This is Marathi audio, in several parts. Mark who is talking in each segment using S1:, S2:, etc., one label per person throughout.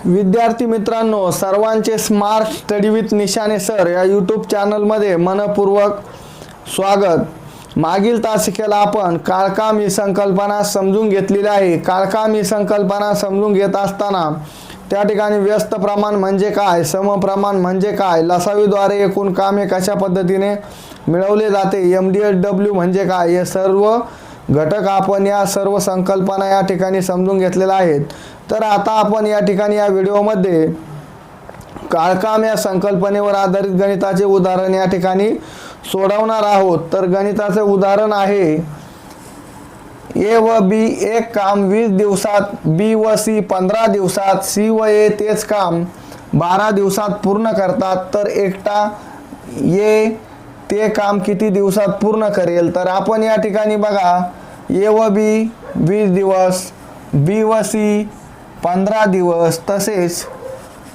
S1: विद्यार्थी मित्रांनो, सर्वांचे स्मार्ट स्टडी विथ निशाने सर या यूट्यूब चॅनलमध्ये मनपूर्वक स्वागत। मागील तासिकेला आपण काळकाम ही संकल्पना समजून घेतलेली आहे। काळकाम ही संकल्पना समजून घेत असताना त्या ठिकाणी व्यस्त प्रमाण म्हणजे काय, समप्रमाण म्हणजे काय, लसावीद्वारे एकूण काम हे कशा पद्धतीने मिळवले जाते, MDSW म्हणजे काय, हे सर्व घटक आपण या सर्व संकल्पना या ठिकाणी समजून घेतलेल्या आहेत। तर आता आपण या ठिकाणी या व्हिडिओमध्ये काळकाम या संकल्पनेवर आधारित गणिताचे उदाहरण या ठिकाणी सोडवणार आहोत। तर गणिताचे उदाहरण आहे ए व बी एक काम 20 दिवसात, बी व सी 15 दिवसात, सी व ए तेच काम 12 दिवसात पूर्ण करतात, तर एकटा ए ते काम किती दिवसात पूर्ण करेल। तर आपण या ठिकाणी बघा, ए व बी 20 दिवस, बी व सी 15 दिवस, तसेच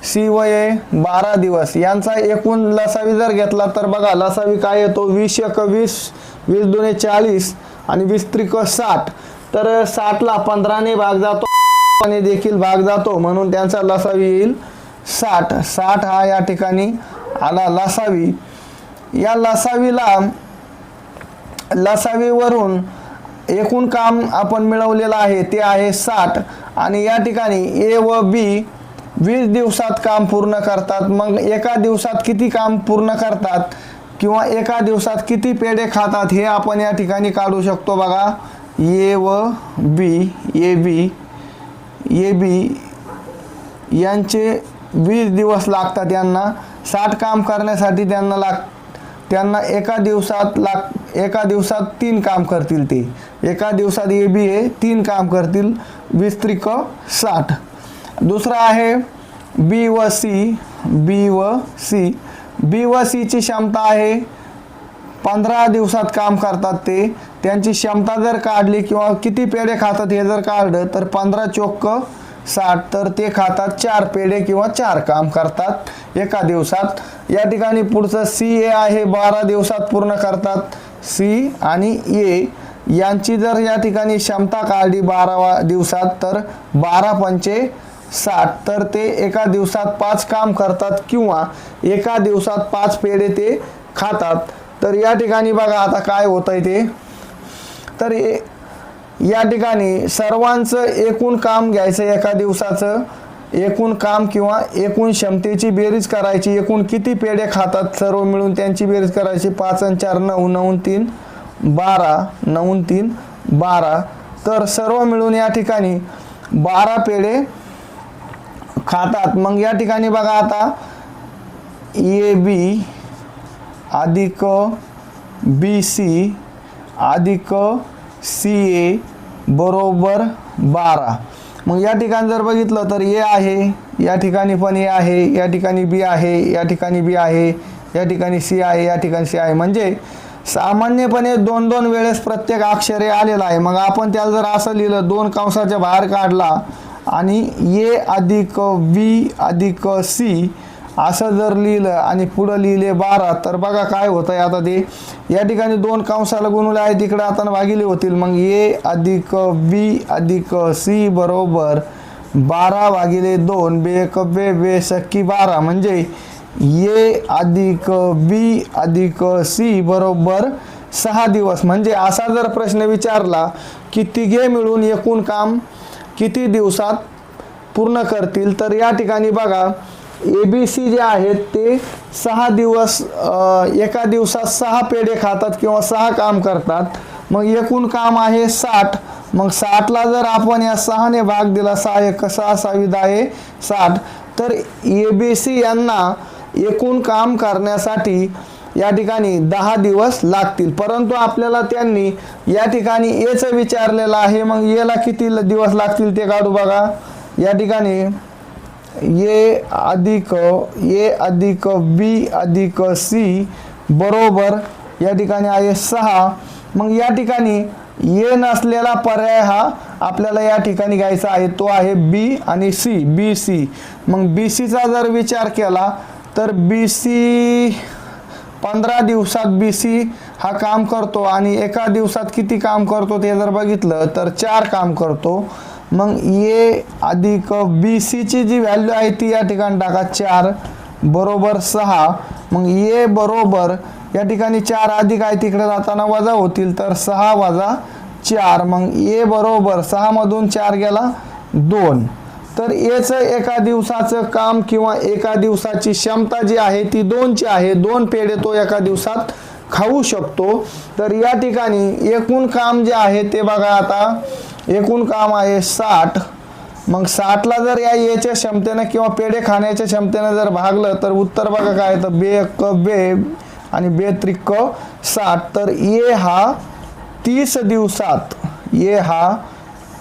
S1: सी व ए 12 दिवस यांचा एकूण लसावी जर घेतला तर बघा लसावी काय येतो, 20 × 20, 20 × 2 = 40 आणि 20 × 3 = 60। तर 60 ला 15 ने भाग जातो आणि देखील भाग जातो, म्हणून त्यांचा लसावी येईल 60। 60 हा या ठिकाणी आला लसावी। या लसावीवरून एकूण काम आपण मिळवलेलं आहे ते आहे 60 आणि या ठिकाणी ए व बी 20 दिवसात काम पूर्ण करतात। मग एका दिवसात किती काम पूर्ण करतात किंवा एका दिवसात किती पेढे खातात हे आपण या ठिकाणी काढू शकतो। बघा, ए व बी, ए बी यांचे 20 दिवस लागतात, यांना 60 काम करण्यासाठी त्यांना एका दिवसात 3 काम करतील। ते एका दिवसात ए बी हे 3 काम करतील, 20 × 3 = 60। दुसरा आहे बी व सी, बी व सी ची क्षमता आहे 15 दिवसात काम करतात। ते त्यांची क्षमता जर काढली किंवा किती पेढे खातात हे जर काढलं तर 15 × 4 = 60, तर ते खातात 4 पेढे किंवा 4 काम करतात एका दिवसात। या ठिकाणी पुढचं सी ए आहे 12 दिवसात पूर्ण करतात। सी आणि ए यांची जर या ठिकाणी क्षमता काढली 12 दिवसात तर 12 × 5 = 60, तर ते एका दिवसात 5 काम करतात किंवा एका दिवसात 5 पेढे ते खातात। तर या ठिकाणी बघा आता काय होतंय ते, तर या ठिकाणी सर्वांचं एकूण काम घ्यायचं, एका दिवसाचं एकूण काम किंवा एकूण क्षमतेची बेरीज करायची, एकूण किती पेढे खातात सर्व मिळून त्यांची बेरीज करायची। 5 × 4 = 9, 9 × 3 = 12, 9 × 3 = 12, तर सर्व मिळून या ठिकाणी 12 पेढे खातात। मग या ठिकाणी बघा आता ए बी अधिक बी सी अधिक सी ए बरोबर 12। मग या ठिकाणी जर बघितलं तर ए आहे, या ठिकाणी पण ए आहे, या ठिकाणी बी आहे, या ठिकाणी बी आहे, या ठिकाणी सी आहे, या ठिकाणी सी आहे, म्हणजे सामान्यपणे 2-2 वेळेस प्रत्येक अक्षरे आलेलं आहे। मग आपण त्याला जर असं लिहिलं, 2 कंसाच्या बाहेर काढला आणि ए अधिक बी अधिक सी असं जर लिहिलं आणि पुढं लिहिले 12, तर बघा काय होतं आहे आता ते, या ठिकाणी 2 कंसाला गुणवले आहे, तिकडे आता भागिले होतील। मग ए अधिक बी अधिक सी बरोबर 12/2, बे 1 बे, बे 6 12, म्हणजे ए अधिक बी अधिक सी बरोबर 6 दिवस। म्हणजे असा जर प्रश्न विचारला की तिघे मिळून एकूण काम किती दिवसात पूर्ण करतील, तर या ठिकाणी बघा ए बी सी जे आहेत ते 6 दिवस, एका दिवसात 6 पेढे खातात किंवा 6 काम करतात। मग एकूण काम आहे 60, मग 60 ला जर आपण या 6 ने भाग दिला, 6 × 1 = 6, 6 × 10 = 60, तर ए बी सी यांना एकूण काम करण्यासाठी या ठिकाणी 10 दिवस लागतील। परंतु आपल्याला त्यांनी या ठिकाणी एचं विचारलेलं आहे, मग एला किती दिवस लागतील ते काढू। बघा या ठिकाणी ए अधिक बी अधिक सी बरोबर या ठिकाणी आहे 6। मग या ठिकाणी ए नसलेला पर्याय हा आपल्याला या ठिकाणी घ्यायचा आहे, तो आहे बी आणि सी, बी सी। मग बी सीचा जर विचार केला तर बी सी 15 दिवसात बी सी हा काम करतो आणि एका दिवसात किती काम करतो ते जर बघितलं तर 4 काम करतो। मग ए अधिक बी सीची जी व्हॅल्यू आहे ती या ठिकाणी टाका 4 बरोबर 6. मग ए बरोबर या ठिकाणी 4 अधिक आहे तिकडे जाताना वजा होतील तर 6 वजा 4. मग ए बरोबर 6 मधून 4 गेला 2. तर एचं एका दिवसाचं काम किंवा एका दिवसाची क्षमता जी आहे ती 2ची आहे. 2 पेढे तो एका दिवसात खाऊ शकतो. तर या ठिकाणी एकूण काम जे आहे ते बघा, आता एकूण काम आहे 60. मग 60ला जर या एच्या क्षमतेने किंवा पेढे खाण्याच्या क्षमतेने जर भागलं तर उत्तर बघा काय तर बे क बे आणि बे त्रिक 60. तर ए हा 30 दिवसात, ए हा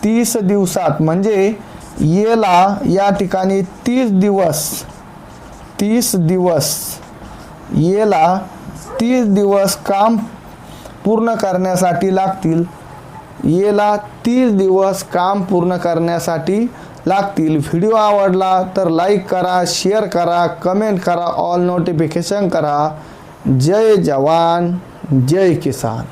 S1: 30 दिवसात म्हणजे एला या ठिकाणी 30 दिवस एला 30 दिवस काम पूर्ण करण्यासाठी लागतील. एला 30 दिवस काम पूर्ण करण्यासाठी लागतील. व्हिडिओ आवडला तर लाईक करा, शेअर करा, कमेंट करा, ऑल नोटिफिकेशन करा. जय जवान जय किसान.